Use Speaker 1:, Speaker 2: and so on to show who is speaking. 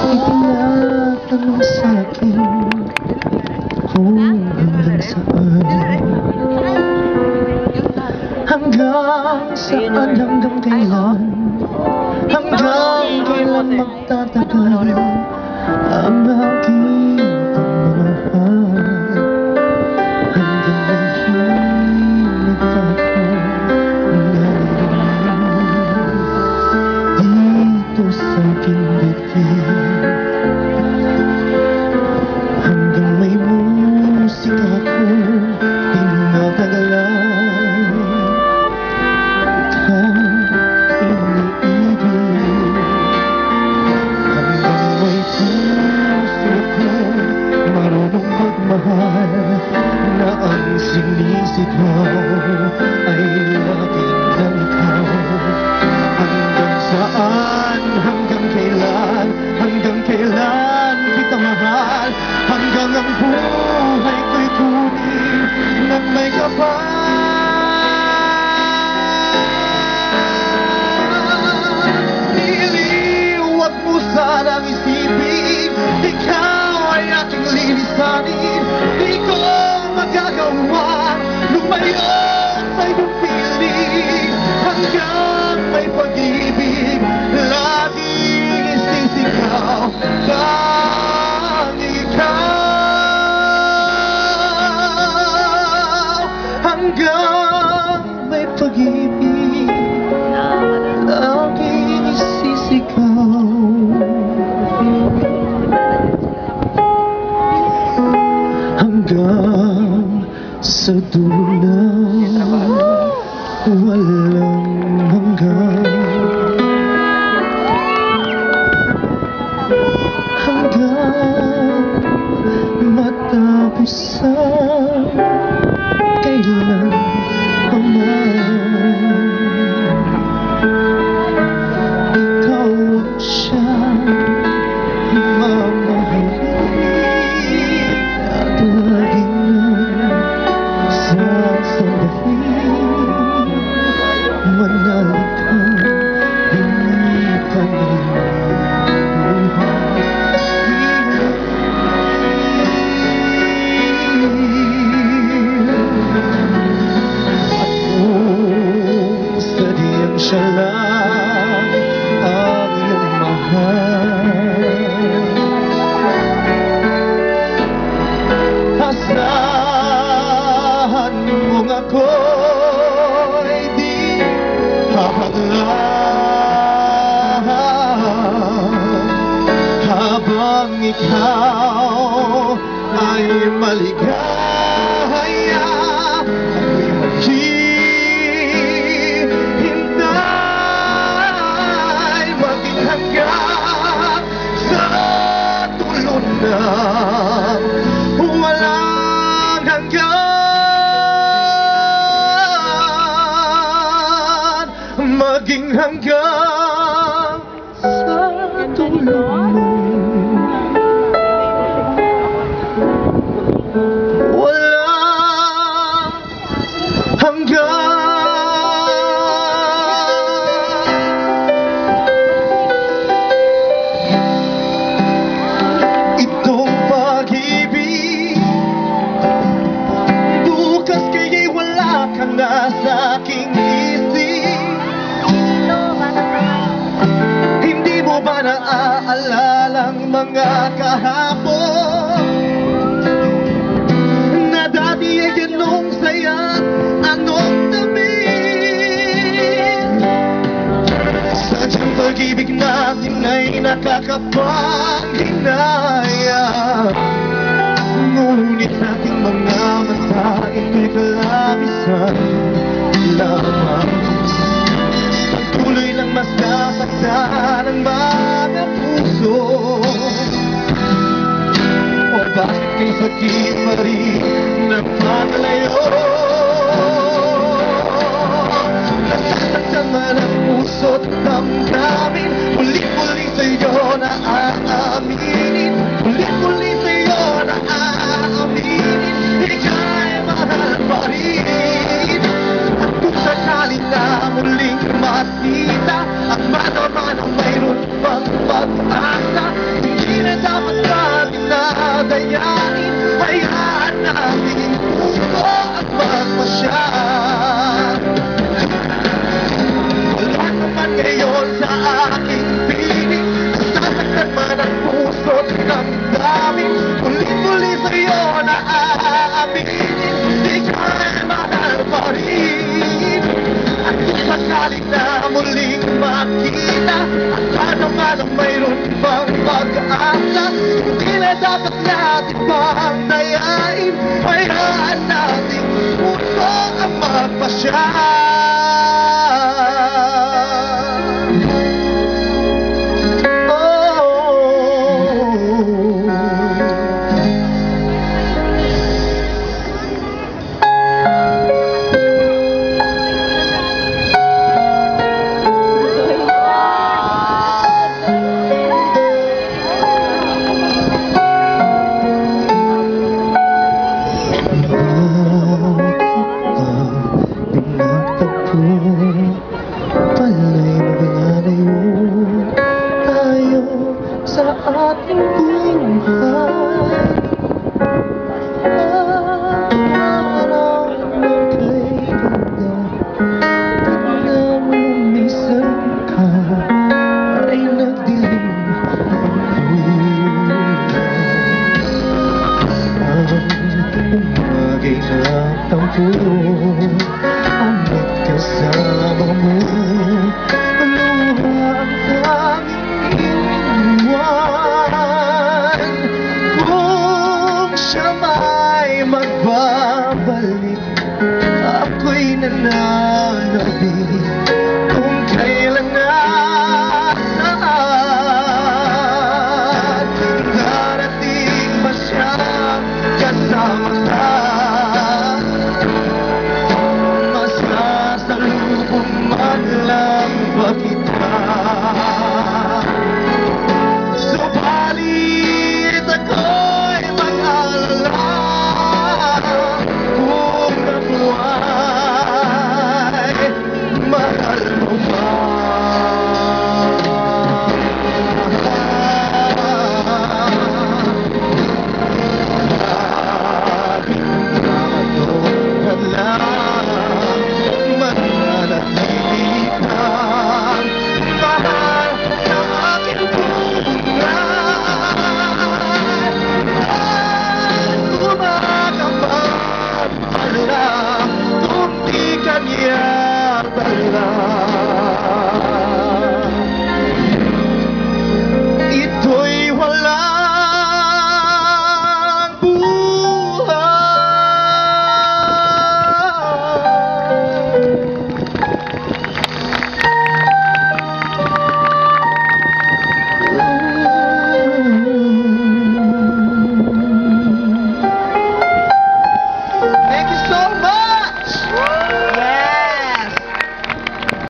Speaker 1: Itinatanong sa'kin kung hanggang saan, hanggang saan, hanggang kailan, hanggang kailan magtatagal ang aking pagmamahal. Hanggang nahimik ako dito sa aking bibig, hanggang may musika ko tinatagalan. Ikaw iniibig, hanggang may puso ko marunong magmahal, na ang sinisigaw ay laging ng ikaw. Hanggang saan, hanggang kailan kita mahal, hanggang ang buhay ko'y kunin ng may kapal. Iliwag mo sanang isipin, ikaw ay aking lilisanin. Di ko magagawa lumayo sa iyong piling, hanggang may pag-ibig laging isisigaw kang ikaw. Hanggang may pag-ibig laging isisigaw. Hanggang sa dulo na walang hanggan, hanggang matapos ang kailan pa man. Ikaw ang siyang mamahalin at laging sasambahin. Manalig kang hindi ka at kung sadyang siya lang ang iyong mahal, asahan mong ako'y di hahadlang, habang ikaw ay maligaya. Ako'y maghihintay, maging hanggang sa dulo na walang hanggan, maging hanggang sa dulo mo. Walang hanggan. Itong pag-ibig, bukas kaya'y wala ka na sa aking isip. Hindi mo ba naaalalang mga kahapon na dati ay ganong saya, anong tamis? Sadyang pag-ibig natin ay nakakapanghinayang, ngunit ating mga mata ito'y kalabisan lamang. Patuloy lang mas nasaktan ang mga puso, o bakit kay sakit pa rin nagpapalayo? Nasasaktan man ang puso't damdamin, muli-muli sa'yo na aaminin, muli-muli sa'yo na aaminin, ika'y mahal pa rin. At kung sakali na muling makita at madama na mayroon pang pag-asa, hindi na dapat natin nadayain. Hayaan natin gusto at magpasya. Wala naman ngayon sa aking piling, sasaktan man ang puso't damdamin. Muli-muli sa'yo na aaminin, di ka mahal pa rin. At kung sakaling na muling makita, at paano mayroon pang pag-asa, hindi na dapat natin pang dayain. Hayaan natin puso ang magpasya. Pala'y maglalayo tayo sa ating buhay.